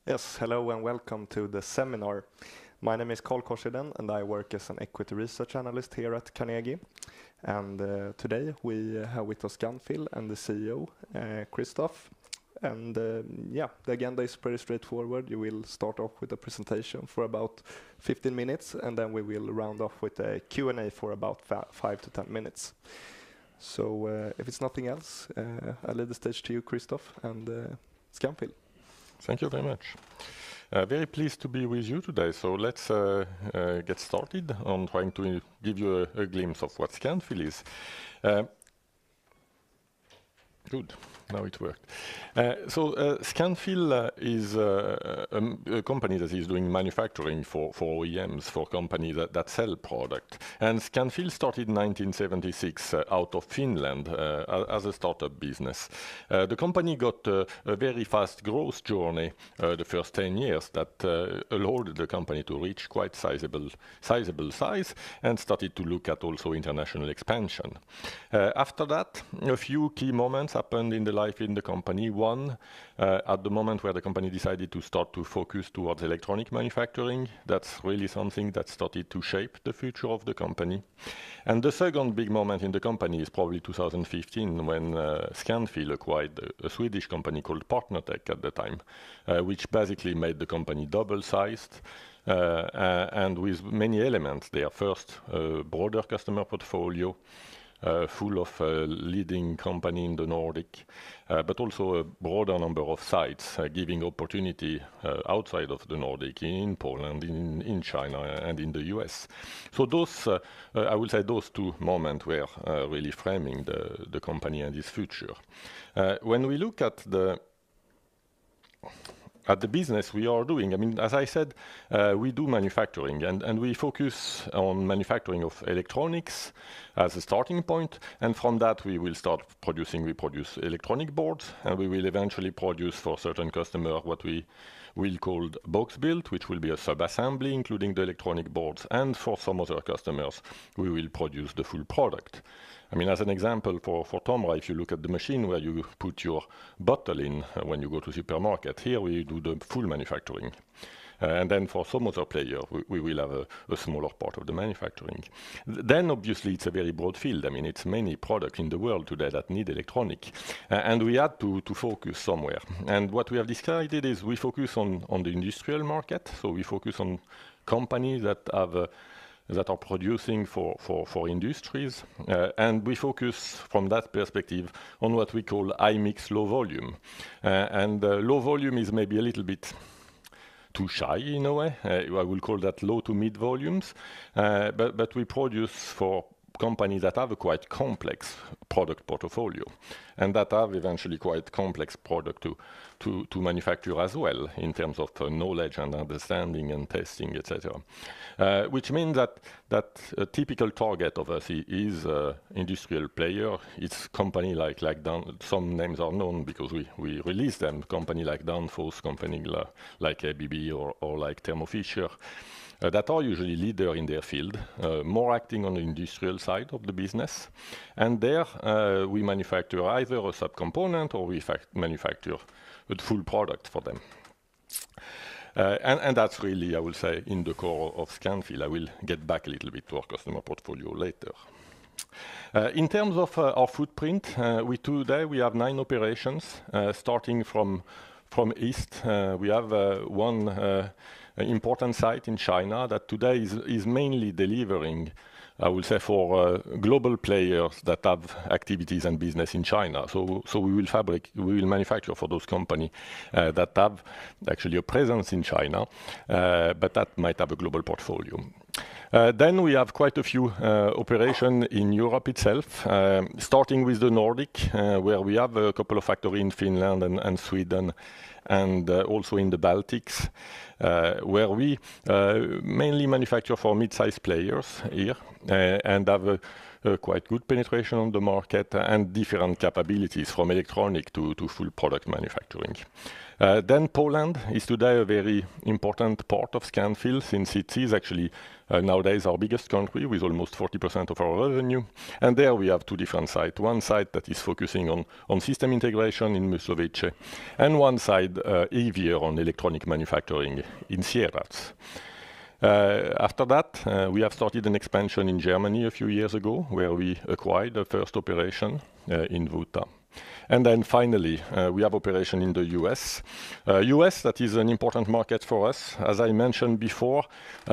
Yes, hello and welcome to the seminar. My name is Carl Korsheden and I work as an equity research analyst here at Carnegie. And today we have with us Scanfil and the CEO, Christoph. And the agenda is pretty straightforward. You will start off with a presentation for about 15 minutes and then we will round off with a Q&A for about 5 to 10 minutes. So if it's nothing else, I leave the stage to you, Christoph, and Scanfil. Thank you very much. Very pleased to be with you today. So let's get started on trying to give you a glimpse of what Scanfil is. Good, now it worked. Scanfil is a company that is doing manufacturing for OEMs, for companies that sell product. And Scanfil started in 1976 out of Finland as a startup business. The company got a very fast growth journey the first 10 years that allowed the company to reach quite sizable size and started to look at also international expansion. After that, a few key moments happened in the life in the company. One, at the moment where the company decided to start to focus towards electronic manufacturing. That's really something that started to shape the future of the company. And the second big moment in the company is probably 2015 when Scanfil acquired a Swedish company called Partnertech at the time, which basically made the company double-sized. And with many elements there. First, a broader customer portfolio, full of leading company in the Nordic, but also a broader number of sites, giving opportunity outside of the Nordic, in Poland, in China, and in the US. So those, I would say, those two moments were really framing the company and its future. When we look at the business we are doing. I mean, as I said, we do manufacturing and we focus on manufacturing of electronics as a starting point. And from that, we will start producing. We produce electronic boards and we will eventually produce for certain customers what we will call box build, which will be a sub-assembly, including the electronic boards. And for some other customers, we will produce the full product. I mean, as an example, for Tomra, if you look at the machine where you put your bottle in when you go to supermarket, here we do the full manufacturing. And then for some other player, we will have a smaller part of the manufacturing. Then obviously it's a very broad field. I mean, it's many products in the world today that need electronic. And we had to focus somewhere. And what we have decided is we focus on the industrial market. So we focus on companies that are producing for industries. And we focus from that perspective on what we call high mix, low volume. Low volume is maybe a little bit too shy in a way. I will call that low to mid volumes. But we produce for companies that have a quite complex product portfolio and that have eventually quite complex product to manufacture as well in terms of knowledge and understanding and testing, etc. Which means that a typical target of us is industrial player. It's company like some names are known because we release them. Company like Danfoss, company like ABB or like Thermo Fisher. That are usually leader in their field, more acting on the industrial side of the business. And there we manufacture either a subcomponent or we manufacture a full product for them. And that's really, I will say, in the core of Scanfil. I will get back a little bit to our customer portfolio later. In terms of our footprint, today we have 9 operations, starting from east. We have one important site in China that today is mainly delivering, I would say, for global players that have activities and business in China. So we will manufacture for those companies that have actually a presence in China, but that might have a global portfolio. Then we have quite a few operations in Europe itself, starting with the Nordic, where we have a couple of factories in Finland and Sweden, and also in the Baltics, where we mainly manufacture for mid-sized players here and have a quite good penetration on the market and different capabilities from electronic to full product manufacturing. Then Poland is today a very important part of Scanfil, since it is actually nowadays our biggest country with almost 40% of our revenue. And there we have 2 different sites. One site that is focusing on system integration in Mysłowice, and one site made heavier on electronic manufacturing in Sierras. After that, we have started an expansion in Germany a few years ago, where we acquired the first operation in Wuta. And then finally, we have operation in the US. US, that is an important market for us. As I mentioned before,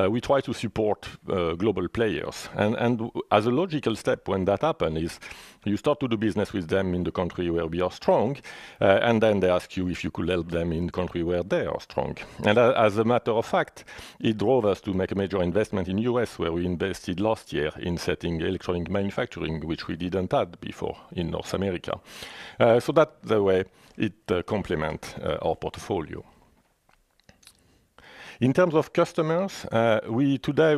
we try to support global players. And as a logical step when that happens is you start to do business with them in the country where we are strong, and then they ask you if you could help them in the country where they are strong. And as a matter of fact, it drove us to make a major investment in US, where we invested last year in setting electronic manufacturing, which we didn't have before in North America. So that's the way it complements our portfolio. In terms of customers, today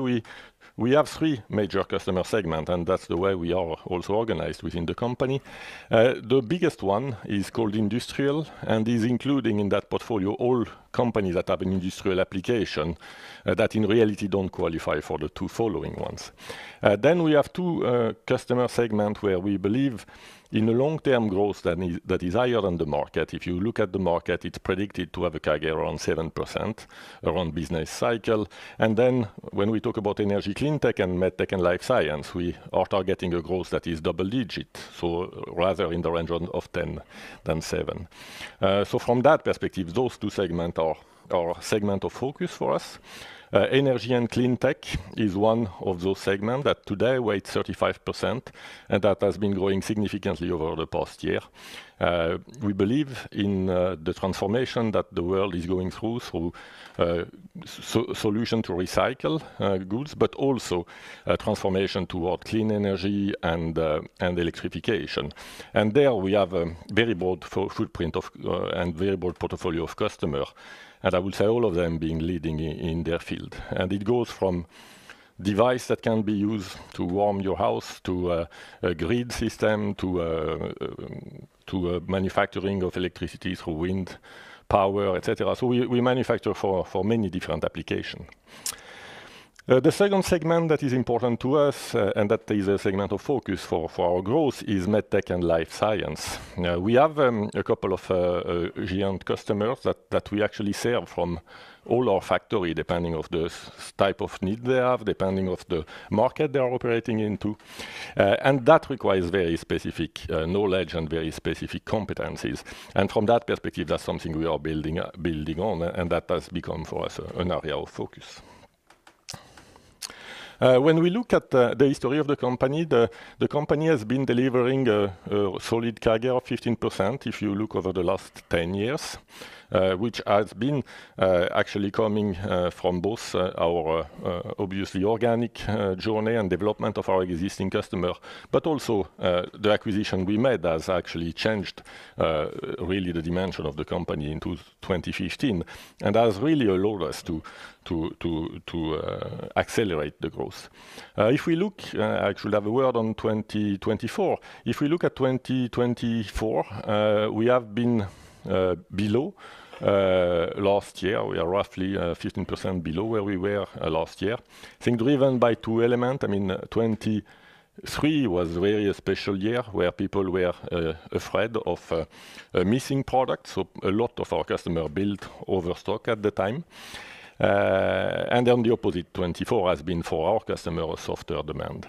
we have three major customer segments, and that's the way we are also organized within the company. The biggest one is called industrial, and is including in that portfolio all companies that have an industrial application that in reality don't qualify for the two following ones. Then we have two customer segments where we believe in a long-term growth that is higher than the market. If you look at the market, it's predicted to have a CAGR around 7% around business cycle. And then when we talk about energy, clean tech, and medtech and life science, we are targeting a growth that is double-digit, so rather in the range of 10 than 7. So from that perspective, those two segments are segment of focus for us. Energy and clean tech is one of those segments that today weighs 35%, and that has been growing significantly over the past year. We believe in the transformation that the world is going through solution to recycle goods, but also transformation toward clean energy and electrification. And there we have a very broad footprint of and very broad portfolio of customers. And I would say all of them being leading in their field. And it goes from device that can be used to warm your house, to a grid system, to manufacturing of electricity through wind power, etc. So we manufacture for many different applications. The second segment that is important to us, and that is a segment of focus for our growth, is medtech and life science. We have a couple of giant customers that we actually serve from all our factory, depending of the type of need they have, depending of the market they are operating into. And that requires very specific knowledge and very specific competencies. And from that perspective, that's something we are building on, and that has become for us an area of focus. When we look at the history of the company has been delivering a solid CAGR of 15% if you look over the last 10 years, which has been actually coming from both our obviously organic journey and development of our existing customer, but also the acquisition we made has actually changed really the dimension of the company into 2015, and has really allowed us to accelerate the growth. If we look, I should have a word on 2024. If we look at 2024, we have been below last year. We are roughly 15% below where we were last year. I think driven by two elements. I mean, 23 was a very special year where people were afraid of missing products. So a lot of our customers built overstock at the time. And on the opposite, 24 has been for our customer a softer demand.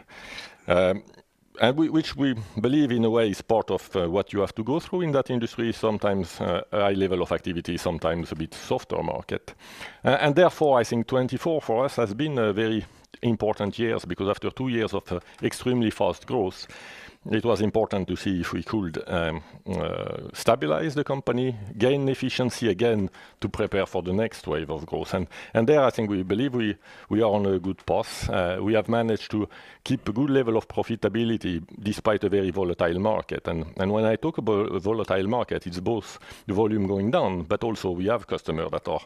And which we believe in a way is part of what you have to go through in that industry, sometimes a high level of activity, sometimes a bit softer market. And therefore, I think 24 for us has been a very important year, because after 2 years of extremely fast growth, it was important to see if we could stabilize the company, gain efficiency again to prepare for the next wave of growth. And there I think we believe we are on a good path. We have managed to keep a good level of profitability despite a very volatile market. And when I talk about a volatile market, it's both the volume going down, but also we have customers that are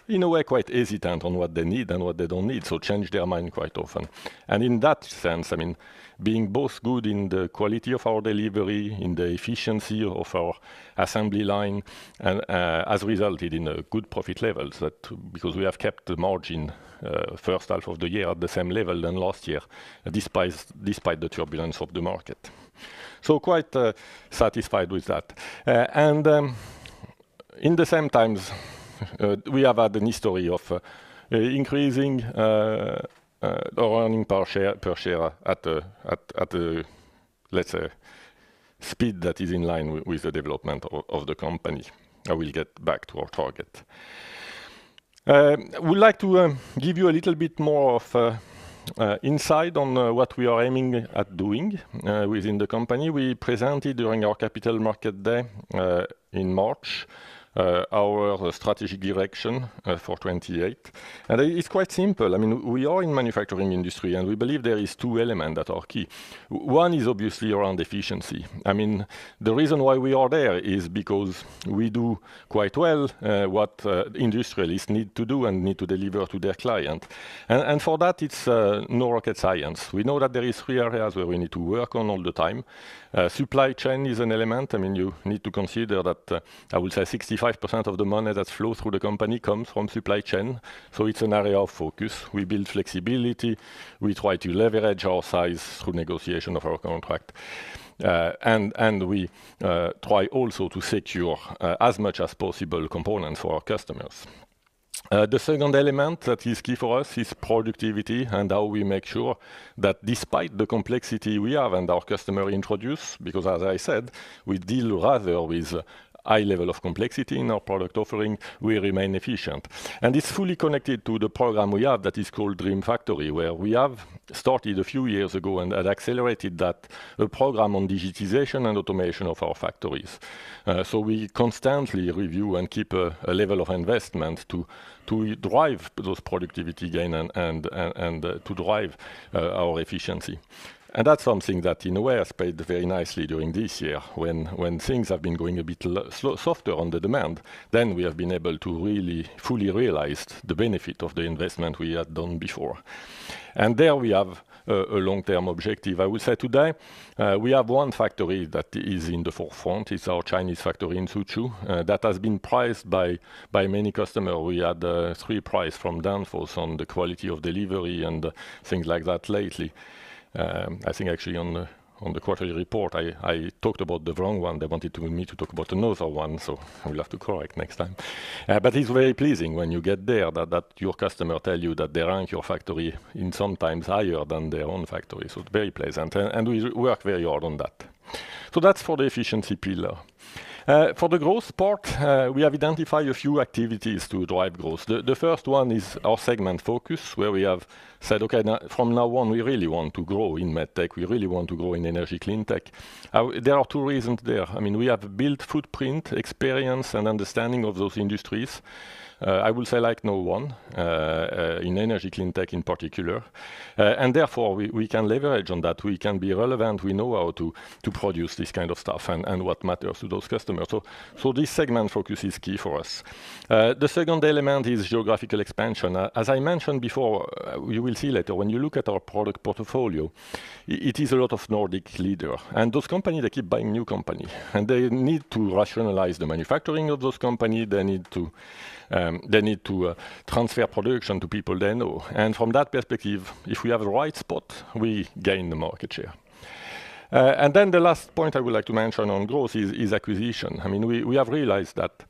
in a way quite hesitant on what they need and what they don't need, so change their mind quite often. And in that sense, I mean, being both good in the quality of our delivery, in the efficiency of our assembly line, and has resulted in a good profit levels, that because we have kept the margin first half of the year at the same level than last year, despite the turbulence of the market. So quite satisfied with that. in the same times, we have had an history of increasing our earning per share at a, let's say, speed that is in line with the development of the company. I will get back to our target. Would like to give you a little bit more of insight on what we are aiming at doing within the company. We presented during our Capital Market Day in March our strategic direction for 28. And it's quite simple. I mean, we are in manufacturing industry, and we believe there is two elements that are key. One is obviously around efficiency. I mean, the reason why we are there is because we do quite well what industrialists need to do and need to deliver to their client. And for that, it's no rocket science. We know that there is 3 areas where we need to work on all the time. Supply chain is an element. I mean, you need to consider that I would say 65% of the money that flows through the company comes from supply chain. So it's an area of focus. We build flexibility. We try to leverage our size through negotiation of our contract. And we try also to secure as much as possible components for our customers. The second element that is key for us is productivity and how we make sure that despite the complexity we have and our customer introduce, because as I said, we deal rather with high level of complexity in our product offering, we remain efficient. And it's fully connected to the program we have that is called Dream Factory, where we have started a few years ago and had accelerated that a program on digitization and automation of our factories. So we constantly review and keep a level of investment to drive those productivity gain and to drive our efficiency. And that's something that, in a way, has paid very nicely during this year, when things have been going a bit softer on the demand. Then we have been able to really fully realize the benefit of the investment we had done before. And there we have a long-term objective. I would say today we have one factory that is in the forefront. It's our Chinese factory in Suzhou that has been prized by many customers. We had 3 prizes from Danfoss on the quality of delivery and things like that lately. I think actually on the quarterly report, I talked about the wrong one. They wanted me to talk about another one, so I will have to correct next time. But it's very pleasing when you get there that your customer tell you that they rank your factory in sometimes higher than their own factory. So it's very pleasant, and we work very hard on that. So that's for the efficiency pillar. For the growth part, we have identified a few activities to drive growth. The first one is our segment focus, where we have said, okay, from now on, we really want to grow in medtech. We really want to grow in energy clean tech. There are 2 reasons there. I mean, we have built footprint, experience, and understanding of those industries. I will say like no one, in energy clean tech in particular. And therefore, we can leverage on that. We can be relevant. We know how to produce this kind of stuff and what matters to those customers. So this segment focus is key for us. The second element is geographical expansion. As I mentioned before, you will see later, when you look at our product portfolio, it is a lot of Nordic leader. And those companies, they keep buying new company. And they need to rationalize the manufacturing of those companies. They need to transfer production to people they know. And from that perspective, if we have the right spot, we gain the market share. And then the last point I would like to mention on growth is acquisition. I mean, we have realized that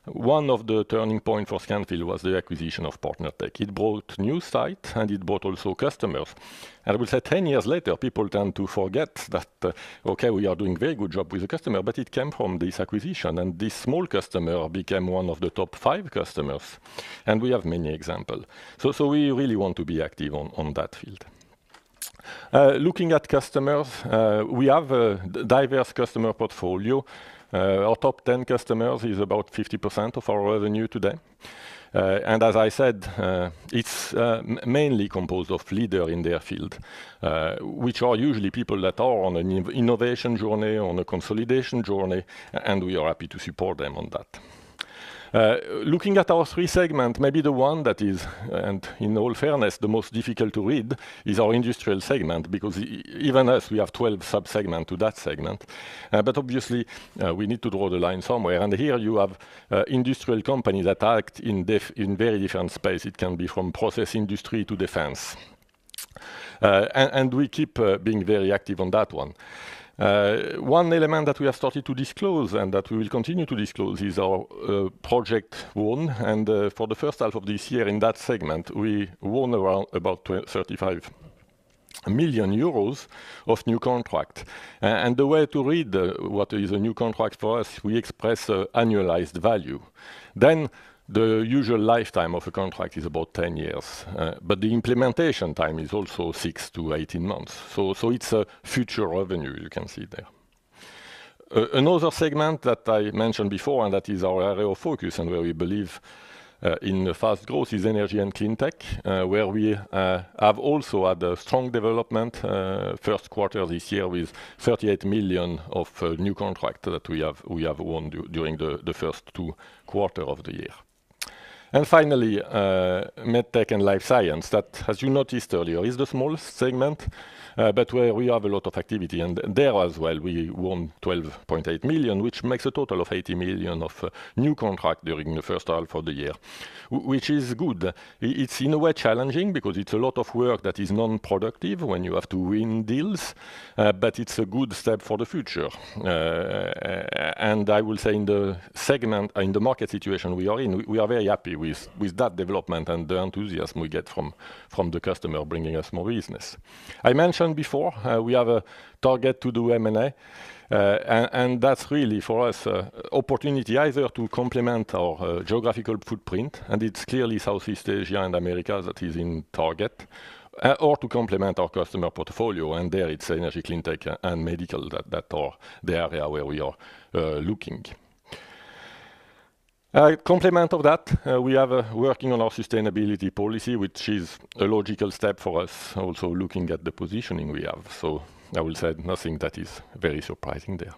one of the turning points for Scanfil was the acquisition of PartnerTech. It brought new site and it brought also customers. And I would say 10 years later, people tend to forget that, okay, we are doing very good job with the customer, but it came from this acquisition. And this small customer became one of the top 5 customers. And we have many examples. So we really want to be active on that field. Looking at customers, we have a diverse customer portfolio. Our top 10 customers is about 50% of our revenue today. And as I said, it's mainly composed of leaders in their field, which are usually people that are on an innovation journey, on a consolidation journey, and we are happy to support them on that. Looking at our 3 segments, maybe the one that is, and in all fairness, the most difficult to read is our industrial segment, because even us, we have 12 sub-segments to that segment. But obviously, we need to draw the line somewhere. And here you have industrial companies that act in very different space. It can be from process industry to defense. And we keep being very active on that one. One element that we have started to disclose and that we will continue to disclose is our project won. And for the first half of this year in that segment, we won around about 35 million euros of new contract. And the way to read what is a new contract for us, we express annualized value. Then the usual lifetime of a contract is about 10 years, but the implementation time is also 6 to 18 months. So it's a future revenue, you can see there. Another segment that I mentioned before, and that is our area of focus and where we believe in the fast growth, is energy and clean tech, where we have also had a strong development first quarter this year with 38 million of new contract that we have won during the first 2 quarters of the year. And finally, medtech and life science, that, as you noticed earlier, is the smallest segment, but where we have a lot of activity. And there as well, we won 12.8 million, which makes a total of 80 million of new contract during the first half of the year, which is good. It's in a way challenging because it's a lot of work that is non-productive when you have to win deals, but it's a good step for the future. And I will say in the segment, in the market situation we are in, we are very happy with that development and the enthusiasm we get from the customer bringing us more business. I mentioned before, we have a target to do M&A, and that's really for us opportunity either to complement our geographical footprint, and it's clearly Southeast Asia and America that is in target, or to complement our customer portfolio, and there it's energy, clean tech, and medical that are the area where we are looking. Complement of that, we have working on our sustainability policy, which is a logical step for us, also looking at the positioning we have. So I will say nothing that is very surprising there.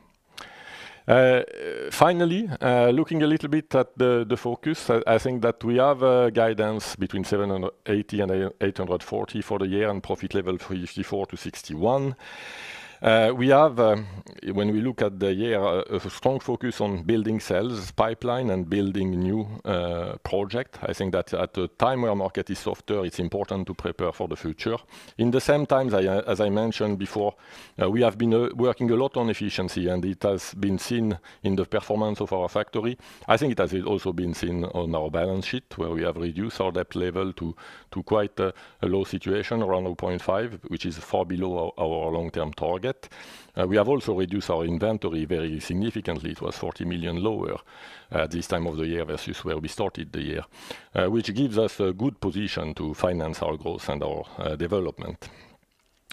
Finally, looking a little bit at the focus, I think that we have guidance between 780 and 840 for the year and profit level 54 to 61. We have, when we look at the year, a strong focus on building sales pipeline and building new project. I think that at a time where market is softer, it's important to prepare for the future. In the same time, as I mentioned before, we have been working a lot on efficiency, and it has been seen in the performance of our factory. I think it has also been seen on our balance sheet, where we have reduced our debt level to quite a low situation, around 0.5, which is far below our long-term target. We have also reduced our inventory very significantly. It was 40 million lower this time of the year versus where we started the year, which gives us a good position to finance our growth and our development.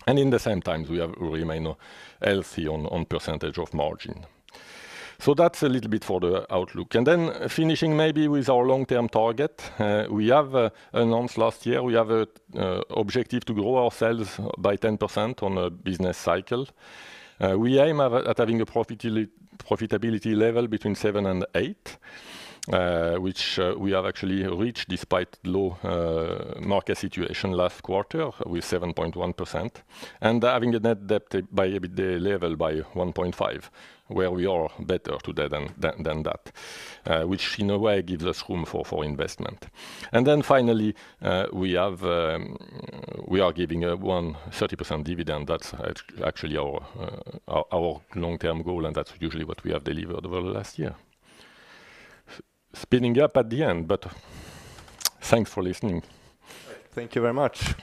And in the same time, we remain healthy on percentage of margin. So that's a little bit for the outlook. And then finishing maybe with our long-term target, we have announced last year, we have an objective to grow our sales by 10% on a business cycle. We aim at having a profitability level between 7 and 8. Which we have actually reached despite low market situation last quarter with 7.1%, and having a net debt by EBITDA level by 1.5, where we are better today than that, which in a way gives us room for investment. And then finally, we are giving a 30% dividend. That's actually our long-term goal, and that's usually what we have delivered over the last year. Spinning up at the end, but thanks for listening. Thank you very much.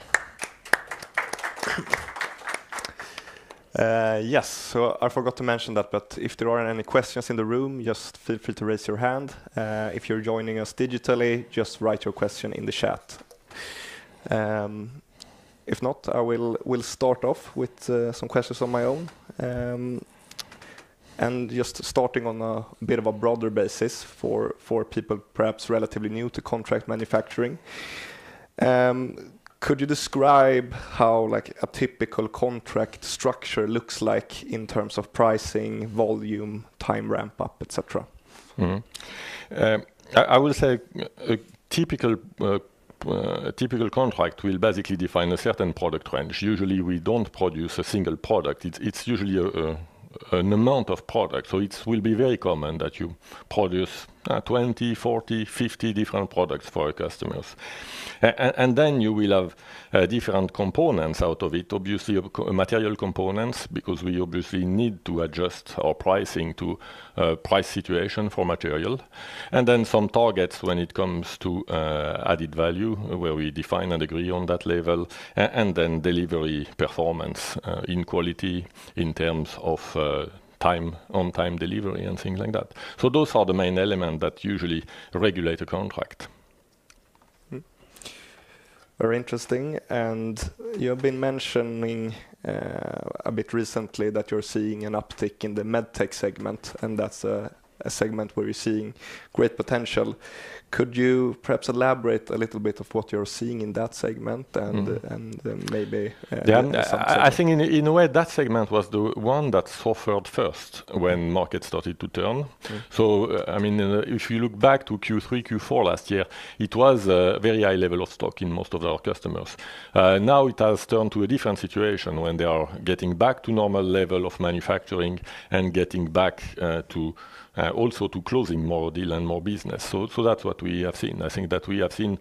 Yes, so I forgot to mention that, but if there are any questions in the room, just feel free to raise your hand. If you're joining us digitally, just write your question in the chat. If not, I will start off with some questions on my own. And just starting on a bit of a broader basis for people perhaps relatively new to contract manufacturing. Could you describe how like a typical contract structure looks like in terms of pricing, volume, time ramp up, etc.? I will say a typical contract will basically define a certain product range. Usually we don't produce a single product. It's usually an amount of product. So it will be very common that you produce 20, 40, 50 different products for our customers. And then you will have different components out of it, obviously material components, because we obviously need to adjust our pricing to price situation for material. And then some targets when it comes to added value, where we define and agree on that level, and then delivery performance in quality in terms of on-time delivery and things like that. So those are the main elements that usually regulate a contract. Very interesting. And you have been mentioning a bit recently that you're seeing an uptick in the medtech segment, and that's a segment where you're seeing great potential. Could you perhaps elaborate a little bit of what you're seeing in that segment and maybe... I think in a way that segment was the one that suffered first when markets started to turn. So, I mean, if you look back to Q3, Q4 last year, it was a very high level of stock in most of our customers. Now it has turned to a different situation when they are getting back to normal level of manufacturing and getting back to also to closing more deal and more business. So that's what we have seen. I think that we have seen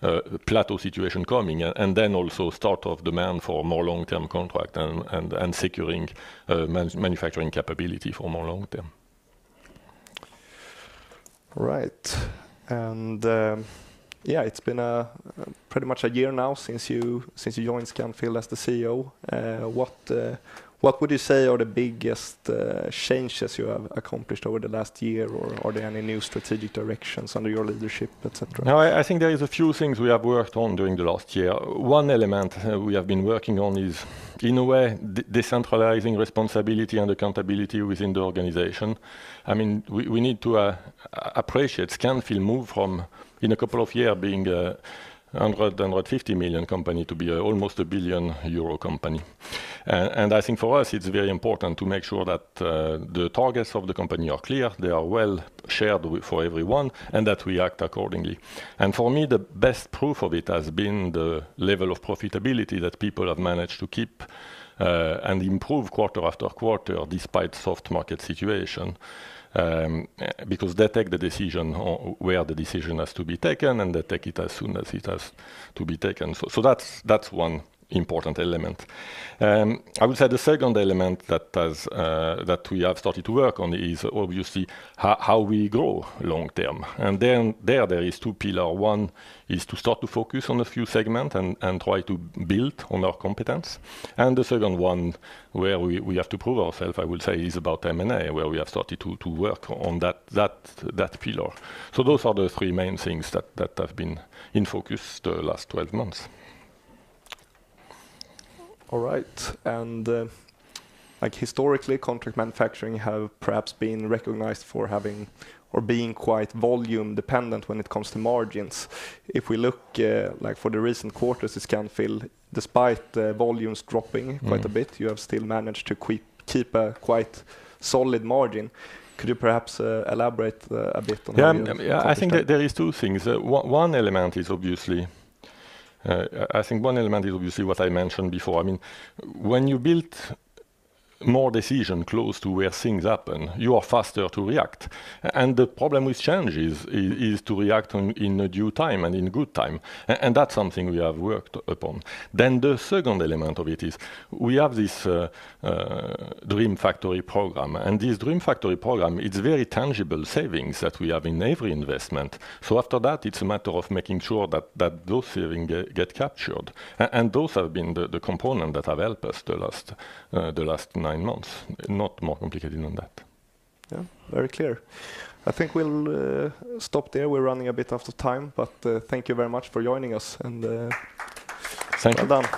a plateau situation coming and then also start of demand for more long-term contract and securing manufacturing capability for more long-term. Right. And yeah, it's been pretty much a year now since you joined Scanfil as the CEO. What would you say are the biggest changes you have accomplished over the last year, or are there any new strategic directions under your leadership, etc.? No, I think there is a few things we have worked on during the last year. One element we have been working on is, in a way, decentralizing responsibility and accountability within the organization. I mean, we need to appreciate Scanfil move from, in a couple of years, being a 150 million company to be almost €1 billion company. And I think for us it's very important to make sure that the targets of the company are clear, they are well shared for everyone, and that we act accordingly. And for me, the best proof of it has been the level of profitability that people have managed to keep and improve quarter after quarter despite soft market situation. Because they take the decision where the decision has to be taken, and they take it as soon as it has to be taken. So that's one important element. I would say the second element that we have started to work on is obviously how we grow long term. And then there is two pillars. One is to start to focus on a few segments and try to build on our competence. And the second one, where we have to prove ourselves, I would say, is about M&A, where we have started to work on that pillar. So those are the three main things that have been in focus the last 12 months. All right. And like historically, contract manufacturing have perhaps been recognized for having or being quite volume dependent when it comes to margins. If we look like for the recent quarters at Scanfil, despite volumes dropping quite a bit, you have still managed to keep a quite solid margin. Could you perhaps elaborate a bit on how you I think that there is two things. One element is obviously what I mentioned before. I mean, when you build more decision close to where things happen, you are faster to react. And the problem with change is to react in a due time and in good time. And that's something we have worked upon. Then the second element of it is we have this Dream Factory program. And this Dream Factory program, it's very tangible savings that we have in every investment. So after that, it's a matter of making sure that those savings get captured. And those have been the components that have helped us the last 9 months. Not more complicated than that. Yeah, very clear. I think we'll stop there. We're running a bit out of time, but thank you very much for joining us, and thank you. Well done.